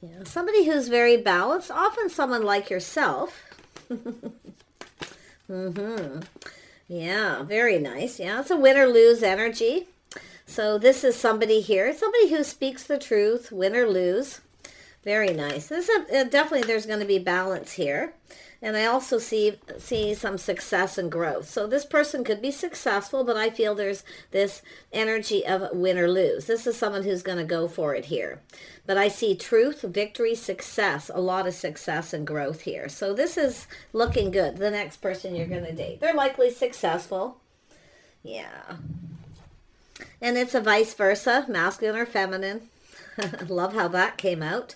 Yeah, somebody who's very balanced, often someone like yourself. Yeah, very nice. Yeah, it's a win or lose energy. So this is somebody here, somebody who speaks the truth, win or lose. Very nice. This is definitely, there's going to be balance here. And I also see some success and growth. So this person could be successful, but I feel there's this energy of win or lose. This is someone who's going to go for it here. But I see truth, victory, success, a lot of success and growth here. So this is looking good. The next person you're going to date, they're likely successful. Yeah. And it's a vice versa, masculine or feminine. Love how that came out.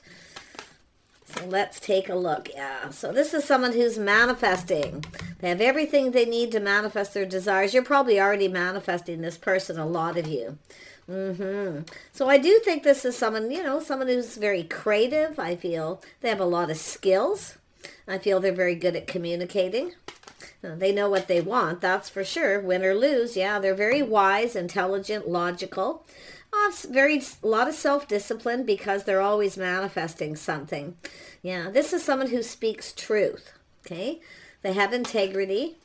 So let's take a look. Yeah, so this is someone who's manifesting. They have everything they need to manifest their desires. You're probably already manifesting this person, a lot of you. So I do think this is someone, someone who's very creative. I feel they have a lot of skills. I feel they're very good at communicating. They know what they want, that's for sure. Win or lose, yeah, they're very wise, intelligent, logical. A lot of self-discipline because they're always manifesting something. Yeah, this is someone who speaks truth, okay? They have integrity,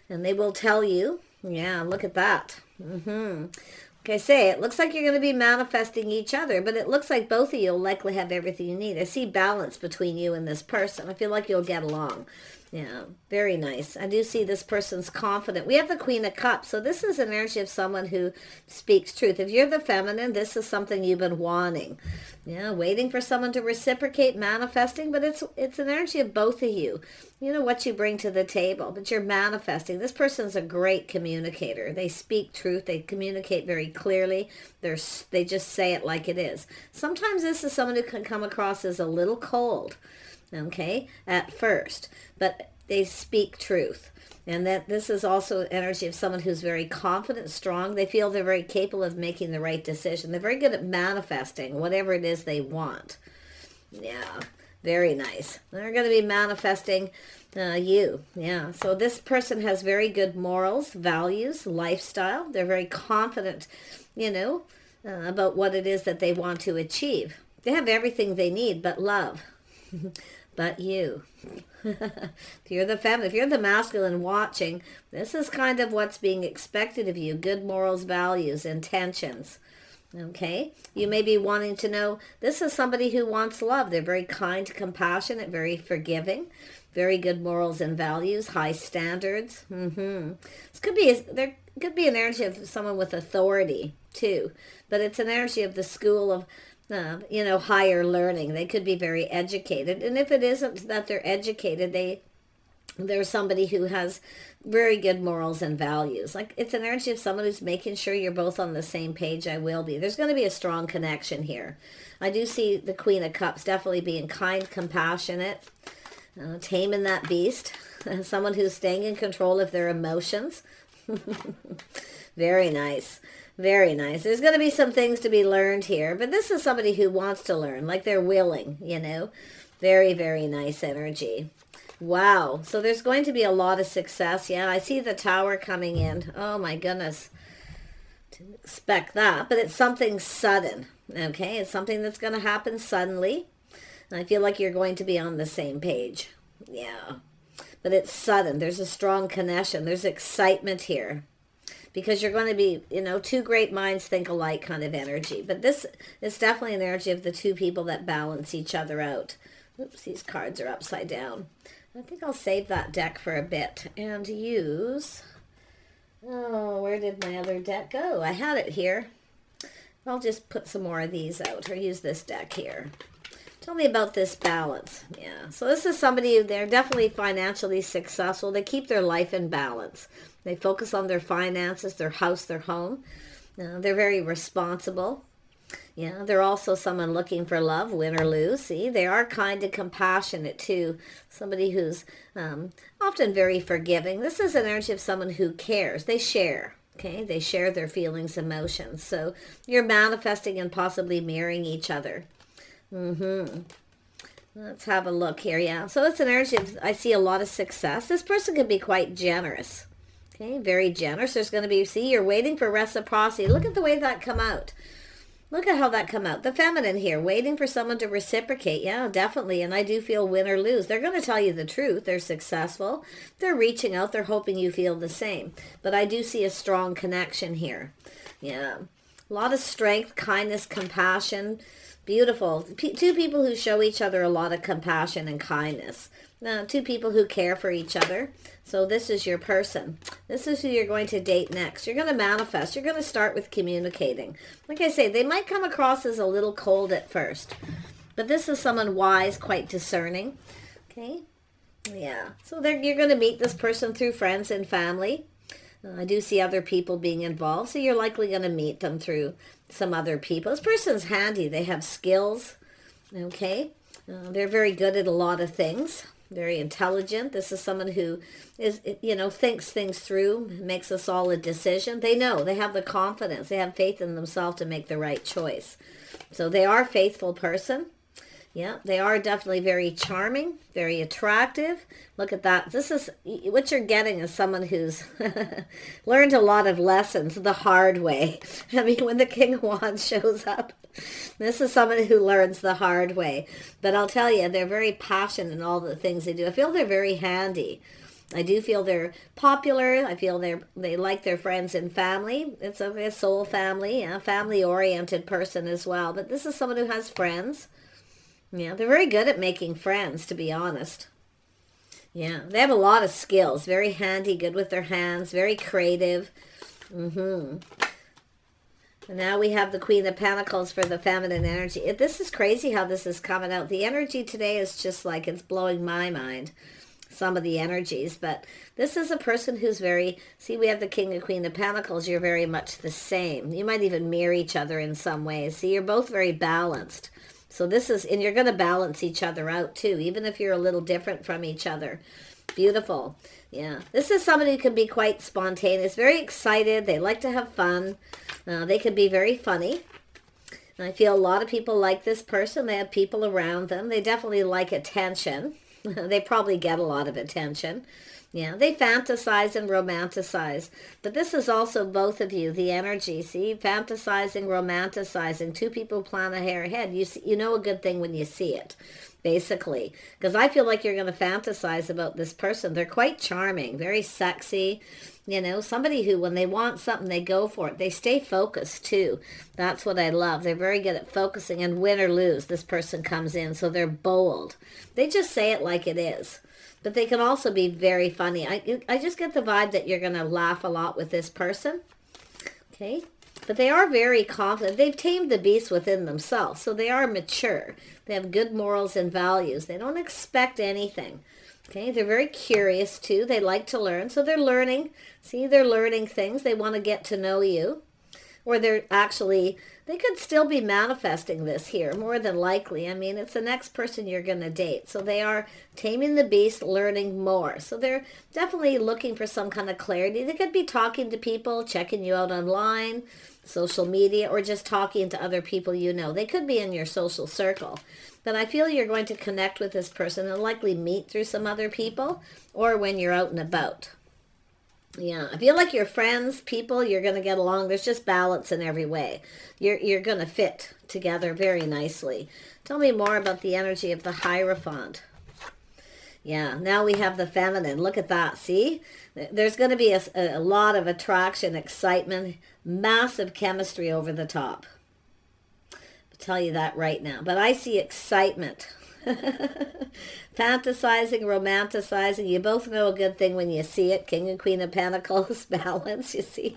and they will tell you. Yeah, look at that. Like I say, it looks like you're going to be manifesting each other, but it looks like both of you will likely have everything you need. I see balance between you and this person. I feel like you'll get along. Yeah, very nice. I do see this person's confident. We have the Queen of Cups. So this is an energy of someone who speaks truth. If you're the feminine, this is something you've been wanting. Yeah, waiting for someone to reciprocate, manifesting. But it's an energy of both of you. You know what you bring to the table, but you're manifesting. This person's a great communicator. They speak truth. They communicate very clearly. They just say it like it is. Sometimes this is someone who can come across as a little cold. Okay, at first, but they speak truth. And that this is also an energy of someone who's very confident, strong. They feel they're very capable of making the right decision. They're very good at manifesting whatever it is they want. Yeah, very nice. They're going to be manifesting you. Yeah, so this person has very good morals, values, lifestyle. They're very confident, about what it is that they want to achieve. They have everything they need but love. But you. If you're the feminine, if you're the masculine watching, this is kind of what's being expected of you. Good morals, values, intentions. Okay? You may be wanting to know, this is somebody who wants love. They're very kind, compassionate, very forgiving, very good morals and values, high standards. This there could be an energy of someone with authority too, but it's an energy of the school of higher learning. They could be very educated. And if it isn't that they're educated, they're somebody who has very good morals and values. Like, it's an energy of someone who's making sure you're both on the same page. I will be. There's going to be a strong connection here. I do see the Queen of Cups definitely being kind, compassionate, taming that beast. Someone who's staying in control of their emotions. Very nice. Very nice. There's going to be some things to be learned here, but this is somebody who wants to learn, like they're willing, Very, very nice energy. Wow. So there's going to be a lot of success. Yeah, I see the Tower coming in. Oh my goodness. Didn't expect that, but it's something sudden. Okay, it's something that's going to happen suddenly. And I feel like you're going to be on the same page. Yeah. But it's sudden. There's a strong connection. There's excitement here. Because you're going to be, two great minds think alike kind of energy. But this is definitely an energy of the two people that balance each other out. Oops, these cards are upside down. I think I'll save that deck for a bit and use... Oh, where did my other deck go? I had it here. I'll just put some more of these out or use this deck here. Tell me about this balance. Yeah, so this is somebody, they're definitely financially successful. They keep their life in balance. They focus on their finances, their house, their home. They're very responsible. Yeah, they're also someone looking for love, win or lose. See, they are kind and compassionate too. Somebody who's often very forgiving. This is an energy of someone who cares. They share. Okay, they share their feelings, emotions. So you're manifesting and possibly mirroring each other. Let's have a look here. Yeah, so it's an energy of, I see a lot of success. This person can be quite generous. Okay, very generous. There's going to be, see, you're waiting for reciprocity. Look at the way that come out. Look at how that come out. The feminine here, waiting for someone to reciprocate. Yeah, definitely. And I do feel win or lose. They're going to tell you the truth. They're successful. They're reaching out. They're hoping you feel the same. But I do see a strong connection here. Yeah. A lot of strength, kindness, compassion. Beautiful. Two people who show each other a lot of compassion and kindness. Two people who care for each other. So this is your person. This is who you're going to date next. You're going to manifest. You're going to start with communicating. Like I say, they might come across as a little cold at first. But this is someone wise, quite discerning. Okay? Yeah. So you're going to meet this person through friends and family. I do see other people being involved. So you're likely going to meet them through some other people. This person's handy. They have skills. Okay? They're very good at a lot of things. Very intelligent. This is someone who is, thinks things through, makes a solid decision. They know. They have the confidence. They have faith in themselves to make the right choice. So they are a faithful person. Yeah, they are definitely very charming, very attractive. Look at that. This is what you're getting is someone who's learned a lot of lessons the hard way. I mean, when the King of Wands shows up, this is someone who learns the hard way. But I'll tell you, they're very passionate in all the things they do. I feel they're very handy. I do feel they're popular. I feel they like their friends and family. It's a soul family, a family-oriented person as well. But this is someone who has friends. Yeah, they're very good at making friends, to be honest. Yeah, they have a lot of skills. Very handy, good with their hands, very creative. And now we have the Queen of Pentacles for the feminine energy. This is crazy how this is coming out. The energy today is just like, it's blowing my mind, some of the energies. But this is a person who's very, see, we have the King and Queen of Pentacles. You're very much the same. You might even mirror each other in some ways. See, you're both very balanced. So this is, and you're going to balance each other out too, even if you're a little different from each other. Beautiful. Yeah. This is somebody who can be quite spontaneous, very excited. They like to have fun. They can be very funny. And I feel a lot of people like this person. They have people around them. They definitely like attention. They probably get a lot of attention. Yeah, they fantasize and romanticize. But this is also both of you, the energy. See, fantasizing, romanticizing. Two people plan ahead. You know a good thing when you see it, basically. Because I feel like you're going to fantasize about this person. They're quite charming, very sexy. Somebody who, when they want something, they go for it. They stay focused, too. That's what I love. They're very good at focusing, and win or lose, this person comes in. So they're bold. They just say it like it is. But they can also be very funny. I just get the vibe that you're going to laugh a lot with this person. Okay? But they are very confident. They've tamed the beast within themselves. So they are mature. They have good morals and values. They don't expect anything. Okay? They're very curious, too. They like to learn. So they're learning. See, they're learning things. They want to get to know you. Or they could still be manifesting this here, more than likely. I mean, it's the next person you're going to date. So they are taming the beast, learning more. So they're definitely looking for some kind of clarity. They could be talking to people, checking you out online, social media, or just talking to other people you know. They could be in your social circle. But I feel you're going to connect with this person and likely meet through some other people or when you're out and about. Yeah, I feel like your friends, people, you're going to get along. There's just balance in every way. You're going to fit together very nicely. Tell me more about the energy of the Hierophant. Yeah, now we have the feminine. Look at that, see? There's going to be a lot of attraction, excitement, massive chemistry over the top. I'll tell you that right now. But I see excitement. Fantasizing, romanticizing. You both know a good thing when you see it. King and Queen of Pentacles, balance, you see.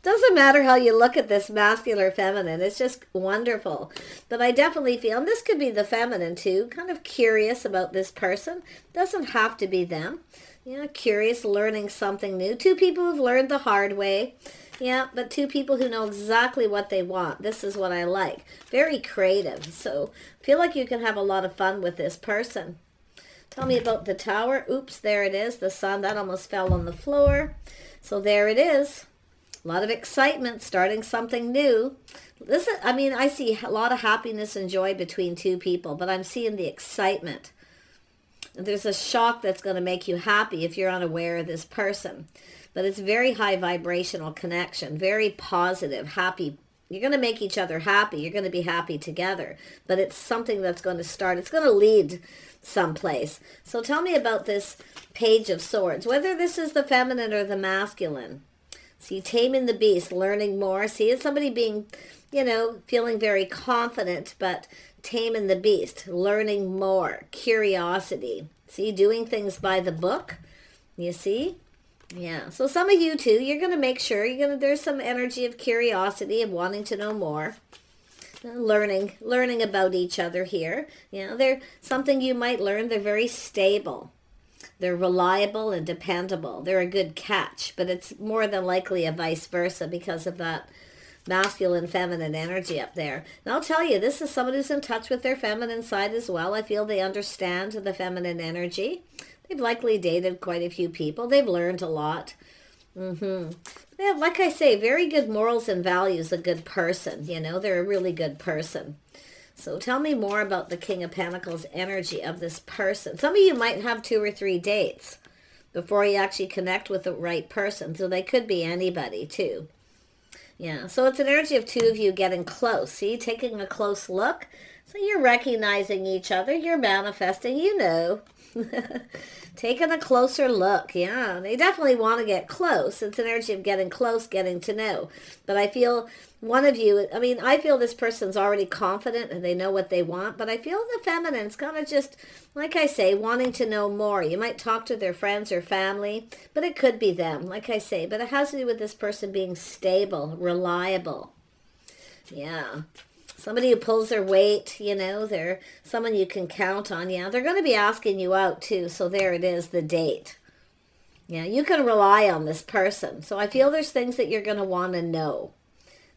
Doesn't matter how you look at this masculine or feminine. It's just wonderful. But I definitely feel, and this could be the feminine too, kind of curious about this person. Doesn't have to be them. Curious, learning something new. Two people who've learned the hard way. Yeah, but two people who know exactly what they want. This is what I like. Very creative. So feel like you can have a lot of fun with this person. Tell me about the Tower. Oops, there it is. The sun, that almost fell on the floor. So there it is. A lot of excitement, starting something new. I see a lot of happiness and joy between two people, but I'm seeing the excitement. There's a shock that's going to make you happy if you're unaware of this person. But it's very high vibrational connection, very positive, happy, You're going to make each other happy. You're going to be happy together. But it's something that's going to start. It's going to lead someplace. So tell me about this Page of Swords. Whether this is the feminine or the masculine. See, taming the beast, learning more. See, it's somebody being, you know, feeling very confident, but taming the beast, learning more, curiosity. See, doing things by the book. You see? Yeah. So some of you too, you're going to make sure there's some energy of curiosity and wanting to know more. Learning about each other here. You know, they're something you might learn. They're very stable. They're reliable and dependable. They're a good catch, but it's more than likely a vice versa because of that masculine, feminine energy up there. And I'll tell you, this is someone who's in touch with their feminine side as well. I feel they understand the feminine energy. They've likely dated quite a few people. They've learned a lot. They have, like I say, very good morals and values, a good person. You know, they're a really good person. So tell me more about the King of Pentacles energy of this person. Some of you might have 2 or 3 dates before you actually connect with the right person. So they could be anybody too. Yeah, so it's an energy of 2 of you getting close. See, taking a close look. So you're recognizing each other. You're manifesting, you know. Taking a closer look. Yeah, they definitely want to get close. It's an energy of getting close, getting to know. But I feel one of you, I mean, I feel this person's already confident and they know what they want. But I feel the feminine's kind of just, like I say, wanting to know more. You might talk to their friends or family, but it could be them, like I say. But it has to do with this person being stable, reliable. Yeah. Somebody who pulls their weight, you know, they're someone you can count on. Yeah, they're going to be asking you out too. So there it is, the date. Yeah, you can rely on this person. So I feel there's things that you're going to want to know,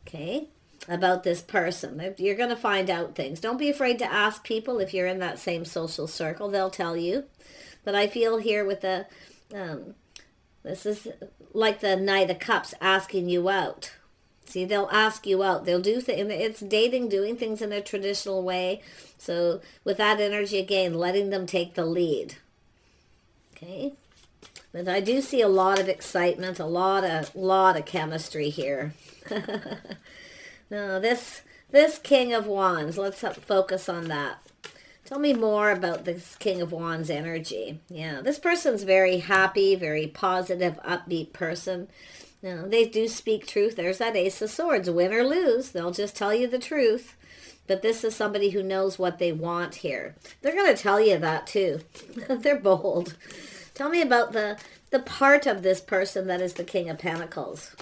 okay, about this person. You're going to find out things. Don't be afraid to ask people if you're in that same social circle. They'll tell you. But I feel here with the, this is like the Knight of Cups asking you out. See, they'll ask you out. They'll do things. It's dating, doing things in a traditional way. So with that energy, again, letting them take the lead. Okay. But I do see a lot of excitement, a lot of chemistry here. Now, this King of Wands, let's focus on that. Tell me more about this King of Wands energy. Yeah, this person's very happy, very positive, upbeat person. No, they do speak truth. There's that Ace of Swords. Win or lose, they'll just tell you the truth. But this is somebody who knows what they want here. They're going to tell you that too. They're bold. Tell me about the part of this person that is the King of Pentacles.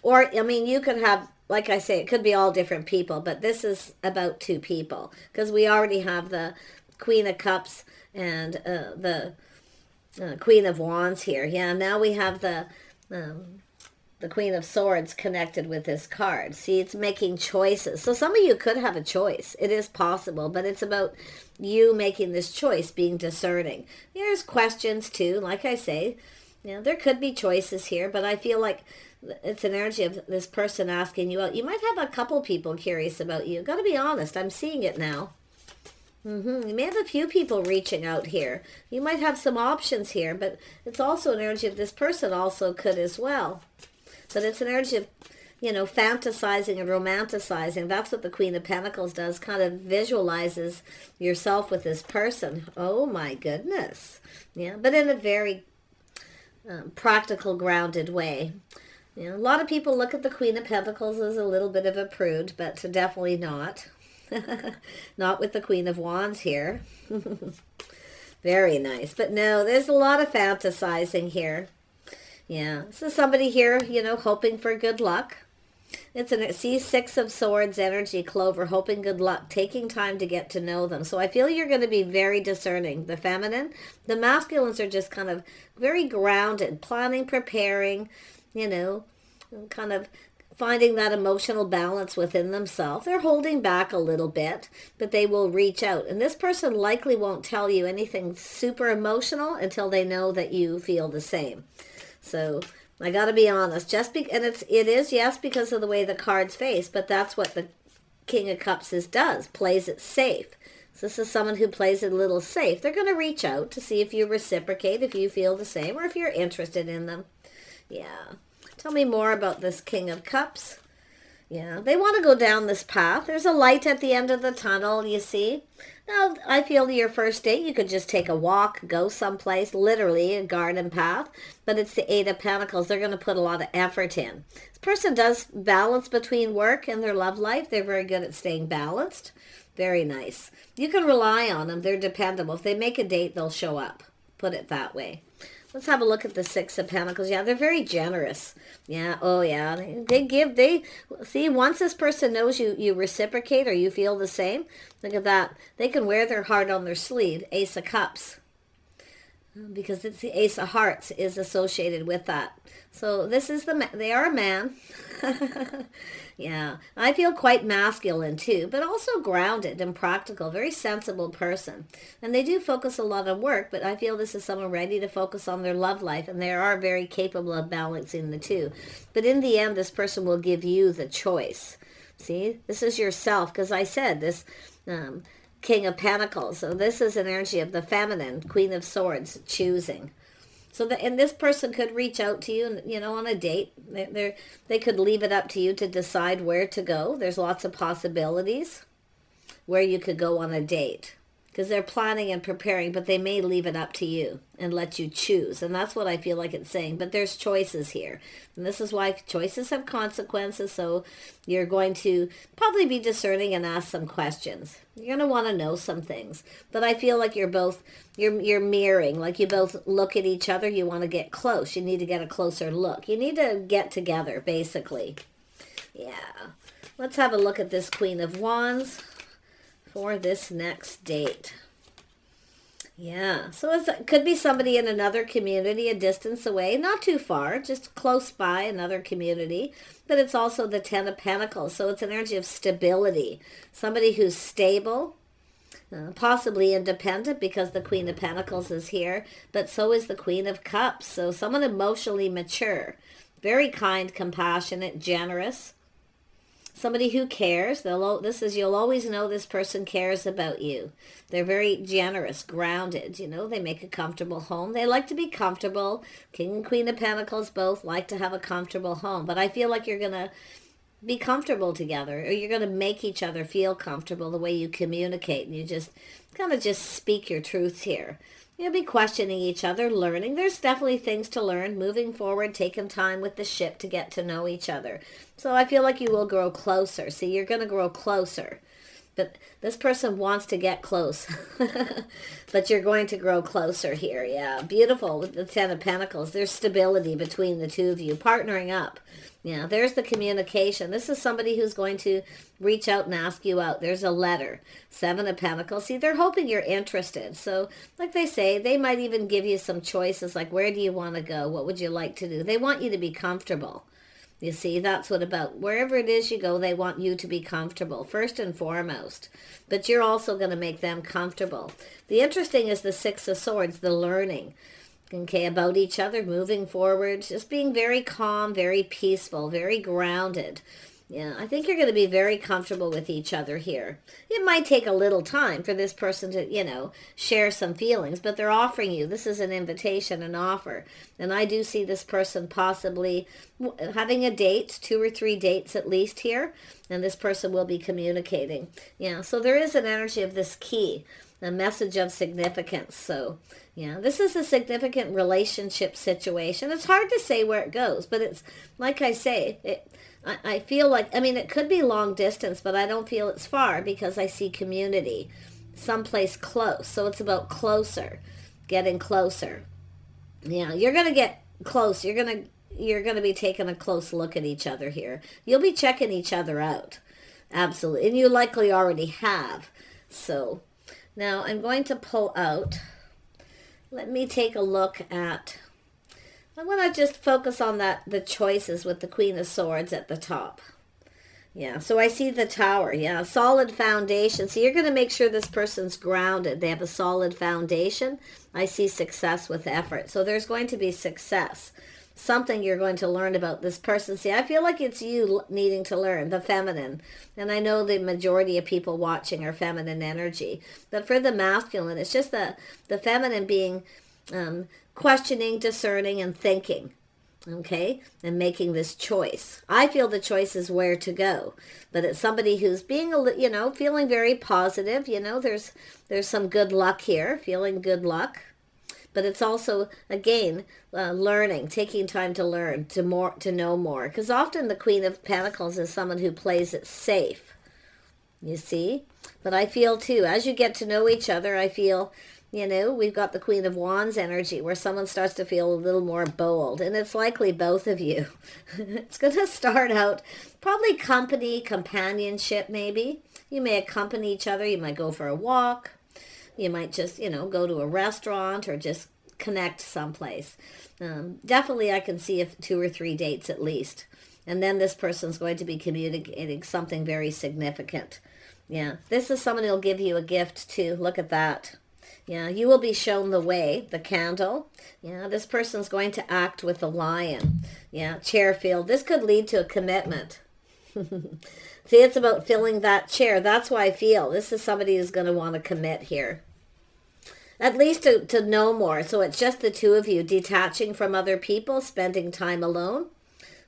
Or, I mean, you could have, like I say, it could be all different people. But this is about 2 people. Because we already have the Queen of Cups and the Queen of Wands here. Yeah, now we have the Queen of Swords connected with this card. See, it's making choices. So some of you could have a choice. It is possible, but it's about you making this choice, being discerning. There's questions too. Like I say, you know, there could be choices here, but I feel like it's an energy of this person asking you out. You might have a couple people curious about you. Got to be honest. I'm seeing it now. You may have a few people reaching out here. You might have some options here, but it's also an energy of this person also could as well. But it's an energy of, you know, fantasizing and romanticizing. That's what the Queen of Pentacles does, kind of visualizes yourself with this person. Oh my goodness. Yeah, but in a very practical, grounded way. You know, a lot of people look at the Queen of Pentacles as a little bit of a prude, but definitely not. Not with the Queen of Wands here. Very nice. But no, there's a lot of fantasizing here. Yeah. So somebody here, you know, hoping for good luck. It's an C6 of Swords energy, Clover, hoping good luck, taking time to get to know them. So I feel you're going to be very discerning. The feminine, the masculines are just kind of very grounded, planning, preparing, you know, kind of finding that emotional balance within themselves. They're holding back a little bit, but they will reach out. And this person likely won't tell you anything super emotional until they know that you feel the same. So I got to be honest, and it is, yes, because of the way the cards face, but that's what the King of Cups does, plays it safe. So this is someone who plays it a little safe. They're going to reach out to see if you reciprocate, if you feel the same, or if you're interested in them. Yeah. Tell me more about this King of Cups. Yeah, they want to go down this path. There's a light at the end of the tunnel, you see. Now, I feel your first date, you could just take a walk, go someplace, literally a garden path. But it's the Eight of Pentacles. They're going to put a lot of effort in. This person does balance between work and their love life. They're very good at staying balanced. Very nice. You can rely on them. They're dependable. If they make a date, they'll show up. Put it that way. Let's have a look at the Six of Pentacles. Yeah, they're very generous. Yeah, oh yeah. See, once this person knows you reciprocate or you feel the same, look at that. They can wear their heart on their sleeve. Ace of Cups. Because it's the Ace of Hearts is associated with that. So this is they are a man. Yeah, I feel quite masculine too, but also grounded and practical, very sensible person. And they do focus a lot on work, but I feel this is someone ready to focus on their love life, and they are very capable of balancing the two. But in the end, this person will give you the choice. See, this is yourself, because I said this King of Pentacles. So this is an energy of the feminine, Queen of Swords, choosing. So and this person could reach out to you, on a date. They could leave it up to you to decide where to go. There's lots of possibilities where you could go on a date. Because they're planning and preparing, but they may leave it up to you and let you choose. And that's what I feel like it's saying. But there's choices here. And this is why choices have consequences. So you're going to probably be discerning and ask some questions. You're going to want to know some things. But I feel like you're mirroring. Like you both look at each other. You want to get close. You need to get a closer look. You need to get together, basically. Yeah. Let's have a look at this Queen of Wands for this next date. Yeah, so it could be somebody in another community, a distance away, not too far, just close by, another community. But it's also the Ten of Pentacles, so it's an energy of stability. Somebody who's stable, possibly independent, because the Queen of Pentacles is here, but so is the Queen of Cups. So someone emotionally mature, very kind, compassionate, generous. Somebody who cares. You'll always know this person cares about you. They're very generous, grounded. They make a comfortable home. They like to be comfortable. King and Queen of Pentacles both like to have a comfortable home. But I feel like you're going to be comfortable together, or you're going to make each other feel comfortable the way you communicate. And you just kind of just speak your truths here. You'll be questioning each other, learning. There's definitely things to learn, moving forward, taking time with the ship to get to know each other. So I feel like you will grow closer. See, you're going to grow closer. But this person wants to get close. But you're going to grow closer here. Yeah, beautiful with the Ten of Pentacles. There's stability between the two of you, partnering up. Yeah, there's the communication. This is somebody who's going to reach out and ask you out. There's a letter. Seven of Pentacles. See, they're hoping you're interested. So, like they say, they might even give you some choices, like where do you want to go? What would you like to do? They want you to be comfortable. You see, that's what about wherever it is you go, they want you to be comfortable, first and foremost. But you're also going to make them comfortable. The interesting is the Six of Swords, the learning. Okay, about each other, moving forward, just being very calm, very peaceful, very grounded. Yeah, I think you're going to be very comfortable with each other here. It might take a little time for this person to, share some feelings, but they're offering you. This is an invitation, an offer. And I do see this person possibly having a date, 2 or 3 dates at least here, and this person will be communicating. Yeah, so there is an energy of this key, a message of significance. So, yeah, this is a significant relationship situation. It's hard to say where it goes, but it's, like I say, I feel like, it could be long distance, but I don't feel it's far because I see community, someplace close. So it's about closer, getting closer. Yeah, you're going to get close. You're going to be taking a close look at each other here. You'll be checking each other out. Absolutely. And you likely already have. So now I'm going to pull out. Let me take a look at, I want to just focus on the choices with the Queen of Swords at the top. Yeah, so I see the Tower. Yeah, solid foundation. So you're going to make sure this person's grounded. They have a solid foundation. I see success with effort. So there's going to be success. Something you're going to learn about this person. See, I feel like it's you needing to learn, the feminine. And I know the majority of people watching are feminine energy. But for the masculine, it's just the feminine being questioning, discerning, and thinking. okay, and making this choice. I feel the choice is where to go, but it's somebody who's being, you know, feeling very positive. You know, there's some good luck here, feeling good luck. But it's also, again, learning, taking time to learn, to know more. Because often the Queen of Pentacles is someone who plays it safe, you see? But I feel, too, as you get to know each other, I feel, you know, we've got the Queen of Wands energy where someone starts to feel a little more bold. And it's likely both of you. It's going to start out probably company, companionship, maybe. You may accompany each other. You might go for a walk. You might just, you know, go to a restaurant or just connect someplace. Definitely I can see 2 or 3 dates at least. And then this person's going to be communicating something very significant. Yeah, this is someone who'll give you a gift too. Look at that. Yeah, you will be shown the way, the candle. Yeah, this person's going to act with the lion. Yeah, chair field. This could lead to a commitment. See, it's about filling that chair. That's why I feel this is somebody who's going to want to commit here. At least to know more. So it's just the two of you detaching from other people, spending time alone.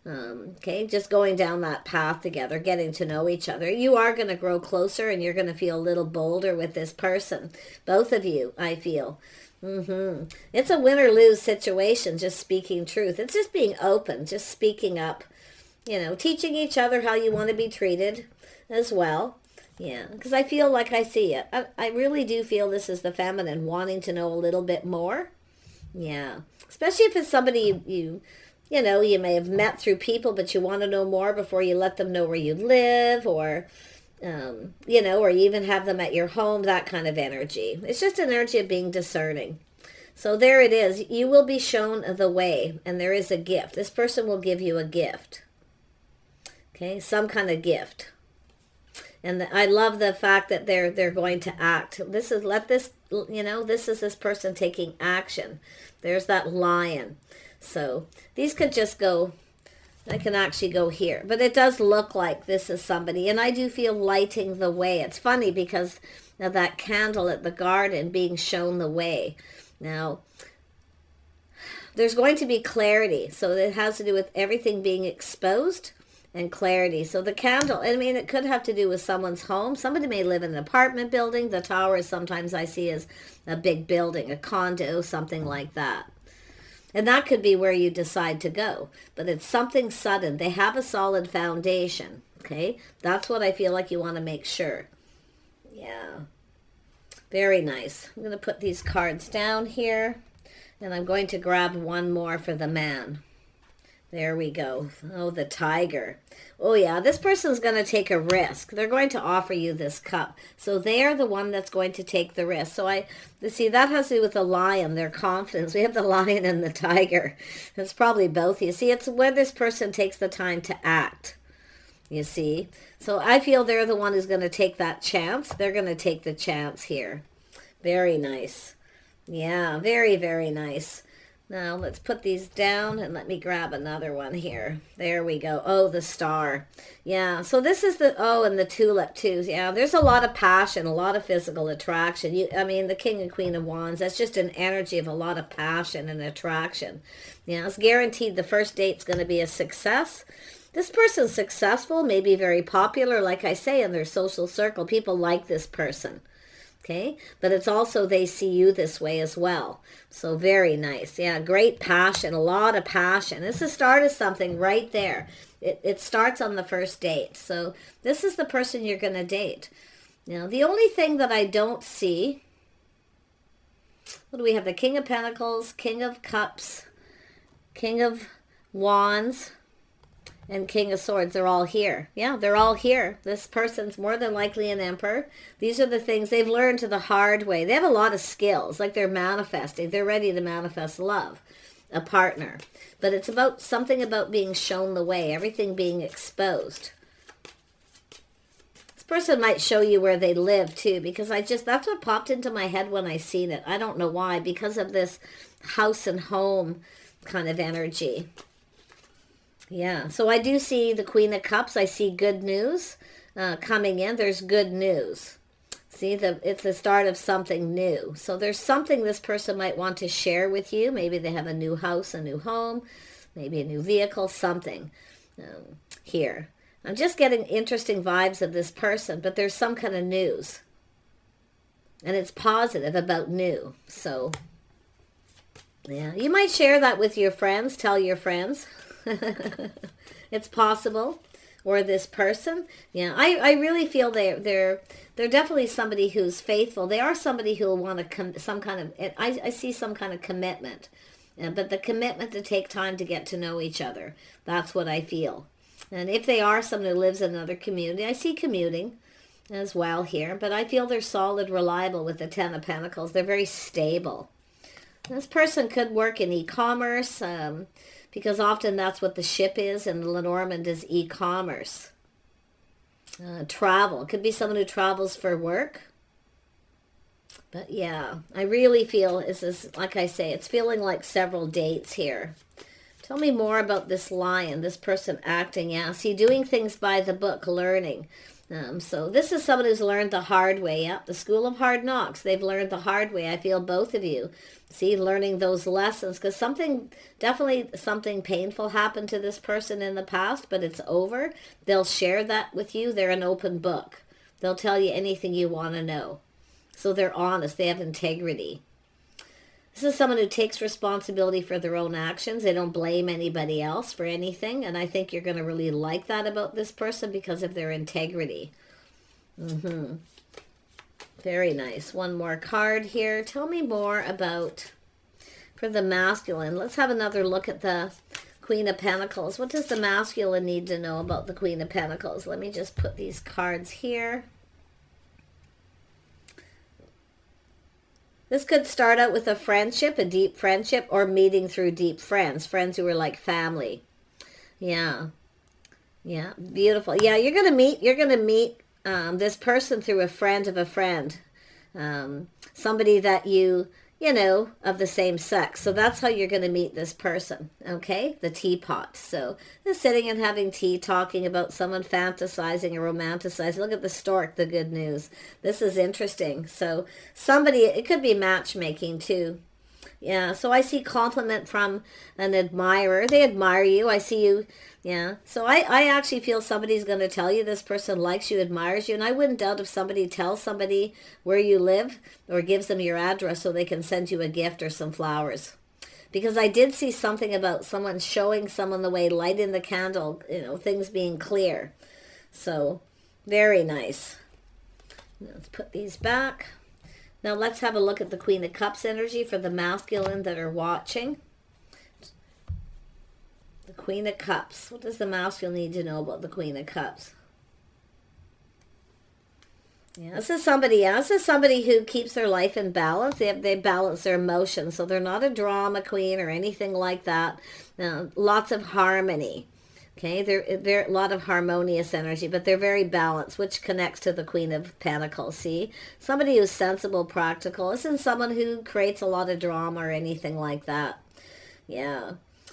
Okay, just going down that path together, getting to know each other. You are going to grow closer and you're going to feel a little bolder with this person. Both of you, I feel. It's a win or lose situation, just speaking truth. It's just being open, just speaking up. You know, teaching each other how you want to be treated as well. Yeah, because I feel like I see it. I really do feel this is the feminine wanting to know a little bit more. Yeah, especially if it's somebody you know, you may have met through people, but you want to know more before you let them know where you live or, you know, or you even have them at your home, that kind of energy. It's just an energy of being discerning. So there it is. You will be shown the way, and there is a gift. This person will give you a gift. Okay, some kind of gift. And I love the fact that they're going to act. This is, you know, this is this person taking action. There's that lion. So these could just go, I can actually go here. But it does look like this is somebody. And I do feel lighting the way. It's funny because of that candle at the garden being shown the way. Now, there's going to be clarity. So it has to do with everything being exposed. And clarity. So the candle, I mean, it could have to do with someone's home. Somebody may live in an apartment building. The tower is sometimes I see as a big building, a condo, something like that. And that could be where you decide to go. But it's something sudden. They have a solid foundation. Okay? That's what I feel like you want to make sure. Yeah. Very nice. I'm going to put these cards down here. And I'm going to grab one more for the man. There we go. Oh, the tiger. Oh, yeah. This person's going to take a risk. They're going to offer you this cup. So they are the one that's going to take the risk. So see, that has to do with the lion, their confidence. We have the lion and the tiger. It's probably both. You see, it's where this person takes the time to act. You see? So I feel they're the one who's going to take that chance. They're going to take the chance here. Very nice. Yeah, very, very nice. Now, let's put these down and let me grab another one here. There we go. Oh, the star. Yeah, so this is and the tulip too. Yeah, there's a lot of passion, a lot of physical attraction. I mean, the King and Queen of Wands, that's just an energy of a lot of passion and attraction. Yeah, it's guaranteed the first date's going to be a success. This person's successful, maybe very popular, like I say, in their social circle. People like this person. Okay, but it's also they see you this way as well. So very nice. Yeah, great passion, a lot of passion. This is the start of something right there. It starts on the first date. So this is the person you're going to date. Now, the only thing that I don't see, what do we have? The King of Pentacles, King of Cups, King of Wands, and King of Swords. They're all here. Yeah, they're all here. This person's more than likely an emperor. These are the things they've learned the hard way. They have a lot of skills, like they're manifesting. They're ready to manifest love, a partner. But it's about something about being shown the way, everything being exposed. This person might show you where they live too, because that's what popped into my head when I seen it. I don't know why, because of this house and home kind of energy. Yeah, so I do see the Queen of Cups. I see good news coming in. There's good news. See, it's the start of something new. So there's something this person might want to share with you. Maybe they have a new house, a new home. maybe a new vehicle, something here. I'm just getting interesting vibes of this person, but there's some kind of news. And it's positive about new. So, yeah, you might share that with your friends. Tell your friends. It's possible. Or this person. Yeah, I really feel they're definitely somebody who's faithful. They are somebody who will want to some kind of, I see some kind of commitment. But the commitment to take time to get to know each other. That's what I feel. And if they are someone who lives in another community, I see commuting as well here. But I feel they're solid, reliable with the Ten of Pentacles. They're very stable. This person could work in e-commerce, because often that's what the ship is, and Lenormand is e-commerce. Travel. It could be someone who travels for work. But yeah, I really feel, this is, like I say, it's feeling like several dates here. Tell me more about this lion, this person acting. Yeah, see, doing things by the book, learning. So this is someone who's learned the hard way. Yeah, the School of Hard Knocks. They've learned the hard way. I feel both of you. See, learning those lessons. Because definitely something painful happened to this person in the past, but it's over. They'll share that with you. They're an open book. They'll tell you anything you want to know. So they're honest. They have integrity. This is someone who takes responsibility for their own actions. They don't blame anybody else for anything. And I think you're going to really like that about this person because of their integrity. Very nice. One more card here. Tell me more about, for the masculine. Let's have another look at the Queen of Pentacles. What does the masculine need to know about the Queen of Pentacles? Let me just put these cards here. This could start out with a friendship, a deep friendship, or meeting through deep friends. Friends who are like family. Yeah. Yeah, beautiful. Yeah, you're going to meet this person through a friend of a friend. Somebody that you know, of the same sex. So that's how you're going to meet this person, okay? The teapot. So they're sitting and having tea, talking about someone fantasizing or romanticizing. Look at the stork, the good news. This is interesting. So somebody, it could be matchmaking too. Yeah, so I see compliment from an admirer. They admire you. I see you. Yeah, so I actually feel somebody's going to tell you this person likes you, admires you. And I wouldn't doubt if somebody tells somebody where you live or gives them your address so they can send you a gift or some flowers. Because I did see something about someone showing someone the way, lighting the candle, you know, things being clear. So, very nice. Let's put these back. Now let's have a look at the Queen of Cups energy for the masculine that are watching. The Queen of Cups. What does the masculine need to know about the Queen of Cups? Yeah, this is somebody else. This is somebody who keeps their life in balance. They balance their emotions. So they're not a drama queen or anything like that. Lots of harmony. Okay, they're a lot of harmonious energy, but they're very balanced, which connects to the Queen of Pentacles. See, somebody who's sensible, practical. This isn't someone who creates a lot of drama or anything like that. Yeah,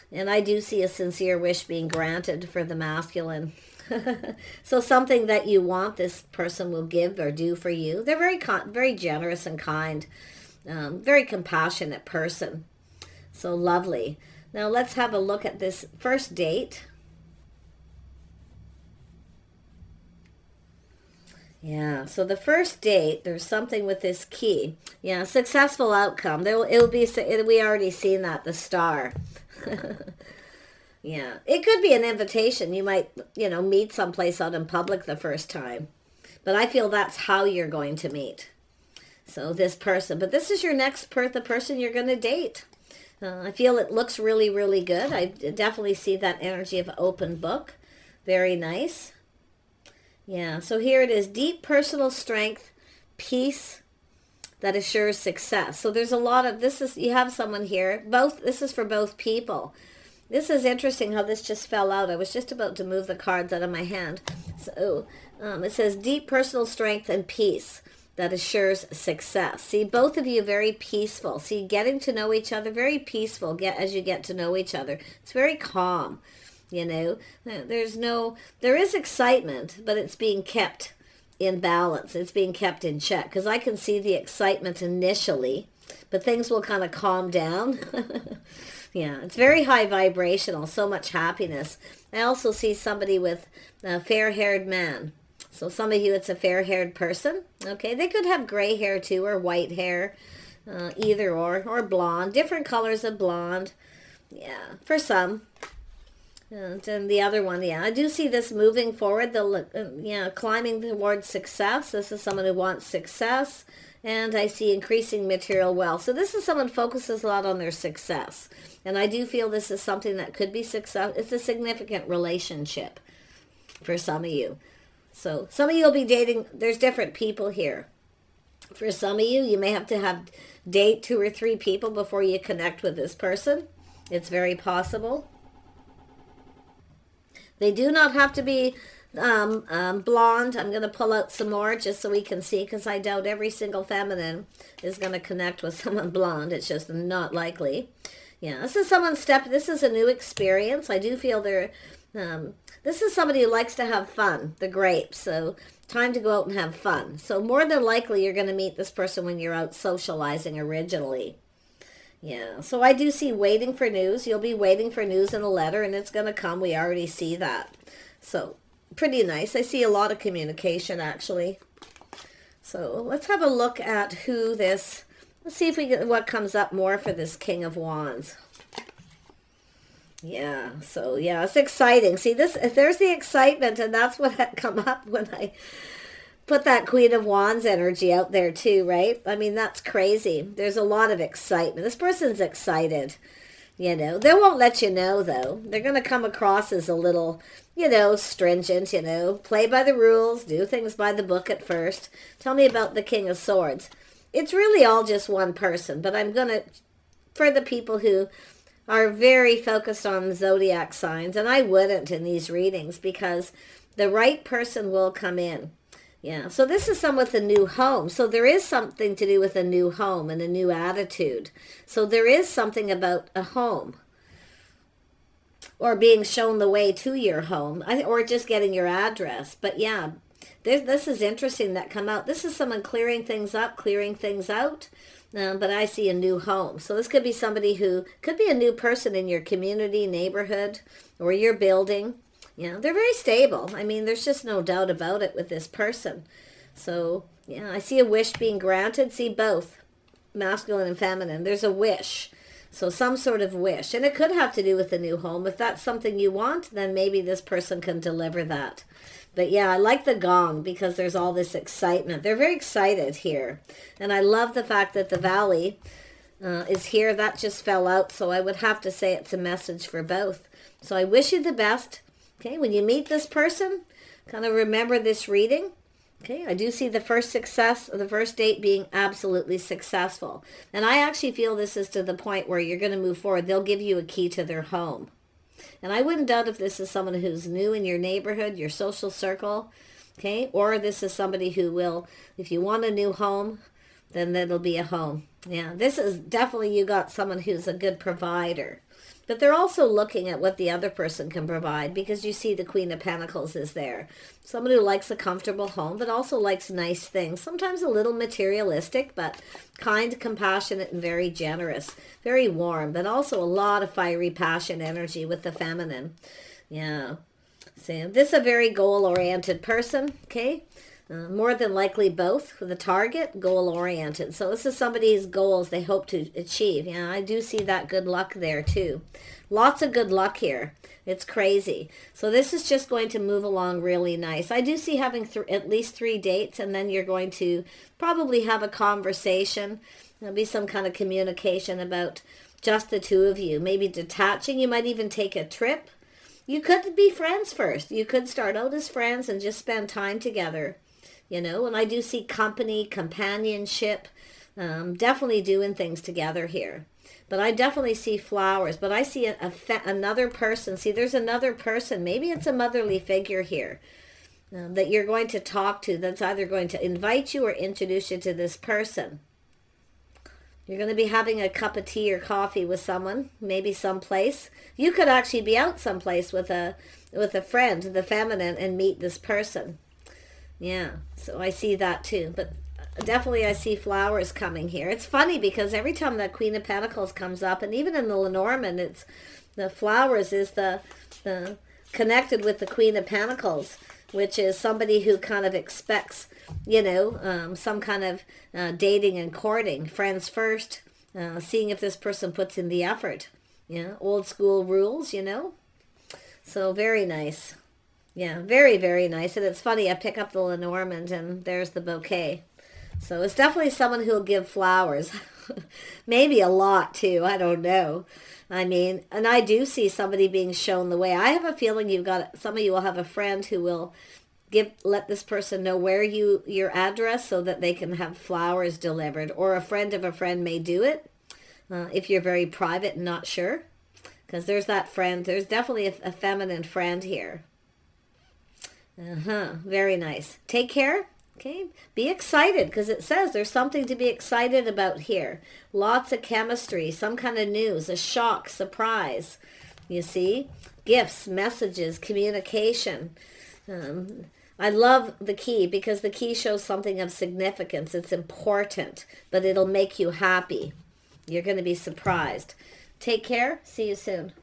and I do see a sincere wish being granted for the masculine. So something that you want, this person will give or do for you. They're very generous and kind, very compassionate person. So lovely. Now let's have a look at this first date. Yeah, so the first date, there's something with this key. Yeah, successful outcome. We already seen that, the star. Yeah, it could be an invitation. You might, meet someplace out in public the first time. But I feel that's how you're going to meet. So this person. But this is your next the person you're going to date. I feel it looks really, really good. I definitely see that energy of open book. Very nice. Yeah, so here it is. Deep personal strength, peace that assures success. So there's a lot of, you have someone here. This is for both people. This is interesting how this just fell out. I was just about to move the cards out of my hand. So it says deep personal strength and peace that assures success. See, both of you very peaceful. See, getting to know each other, very peaceful as you get to know each other. It's very calm. There is excitement, but it's being kept in balance. It's being kept in check. Because I can see the excitement initially, but things will kind of calm down. Yeah, it's very high vibrational, so much happiness. I also see somebody with a fair-haired man. So some of you, it's a fair-haired person. Okay, they could have gray hair too, or white hair, either or blonde. Different colors of blonde. Yeah, for some. And then the other one, yeah, I do see this moving forward. They'll, yeah, climbing towards success. This is someone who wants success. And I see increasing material wealth. So this is someone who focuses a lot on their success. And I do feel this is something that could be success. It's a significant relationship for some of you. So some of you will be dating. There's different people here. For some of you, you may have to date 2 or 3 people before you connect with this person. It's very possible. They do not have to be blonde. I'm going to pull out some more just so we can see, because I doubt every single feminine is going to connect with someone blonde. It's just not likely. Yeah, this is someone's this is a new experience. I do feel this is somebody who likes to have fun, the grapes. So time to go out and have fun. So more than likely you're going to meet this person when you're out socializing originally. Yeah, so I do see waiting for news. You'll be waiting for news in a letter, and it's going to come. We already see that. So pretty nice. I see a lot of communication, actually. So let's have a look at who this... Let's see if we get what comes up more for this King of Wands. Yeah, so yeah, it's exciting. See, there's the excitement, and that's what had come up when I put that Queen of Wands energy out there too, right? I mean, that's crazy. There's a lot of excitement. This person's excited, you know. They won't let you know, though. They're going to come across as a little, you know, stringent, you know, play by the rules, do things by the book at first. Tell me about the King of Swords. It's really all just one person, but I'm going to, for the people who are very focused on zodiac signs, and I wouldn't in these readings, because the right person will come in. Yeah, so this is someone with a new home. So there is something to do with a new home and a new attitude. So there is something about a home, or being shown the way to your home, or just getting your address. But yeah, this is interesting that come out. This is someone clearing things up, clearing things out. But I see a new home. So this could be somebody who could be a new person in your community, neighborhood, or your building. Yeah, they're very stable. I mean, there's just no doubt about it with this person. So, yeah, I see a wish being granted. See both, masculine and feminine. There's a wish. So some sort of wish. And it could have to do with the new home. If that's something you want, then maybe this person can deliver that. But yeah, I like the gong because there's all this excitement. They're very excited here. And I love the fact that the valley is here. That just fell out. So I would have to say it's a message for both. So I wish you the best. Okay, when you meet this person, kind of remember this reading. Okay, I do see the first date being absolutely successful. And I actually feel this is to the point where you're going to move forward. They'll give you a key to their home. And I wouldn't doubt if this is someone who's new in your neighborhood, your social circle, okay? Or this is somebody who will, if you want a new home, then it'll be a home. Yeah, this is definitely, you got someone who's a good provider. But they're also looking at what the other person can provide, because you see the Queen of Pentacles is there. Someone who likes a comfortable home, but also likes nice things. Sometimes a little materialistic, but kind, compassionate, and very generous. Very warm, but also a lot of fiery passion energy with the feminine. Yeah. So this is a very goal-oriented person, okay? More than likely both, with a target, goal-oriented. So this is somebody's goals they hope to achieve. Yeah, I do see that good luck there too. Lots of good luck here. It's crazy. So this is just going to move along really nice. I do see having at least 3 dates, and then you're going to probably have a conversation. There'll be some kind of communication about just the two of you. Maybe detaching. You might even take a trip. You could be friends first. You could start out as friends and just spend time together. You know, and I do see company, companionship, definitely doing things together here. But I definitely see flowers, but I see another person. See, there's another person. Maybe it's a motherly figure here that you're going to talk to, that's either going to invite you or introduce you to this person. You're going to be having a cup of tea or coffee with someone, maybe someplace. You could actually be out someplace with a friend, the feminine, and meet this person. Yeah, so I see that too. But definitely I see flowers coming here. It's funny because every time the Queen of Pentacles comes up, and even in the Lenormand, it's the flowers is the connected with the Queen of Pentacles, which is somebody who kind of expects, you know, some kind of dating and courting, friends first, seeing if this person puts in the effort. Yeah, old school rules, you know. So very nice. Yeah, very, very nice. And it's funny, I pick up the Lenormand and there's the bouquet. So it's definitely someone who'll give flowers. Maybe a lot too, I don't know. I mean, and I do see somebody being shown the way. I have a feeling some of you will have a friend who will let this person know where your address so that they can have flowers delivered, or a friend of a friend may do it if you're very private and not sure, because there's that friend. There's definitely a feminine friend here. Very nice. Take care. Okay, be excited, because it says there's something to be excited about here. Lots of chemistry, some kind of news, a shock, surprise. You see, gifts, messages, communication. I love the key because the key shows something of significance. It's important, but it'll make you happy. You're going to be surprised. Take care. See you soon.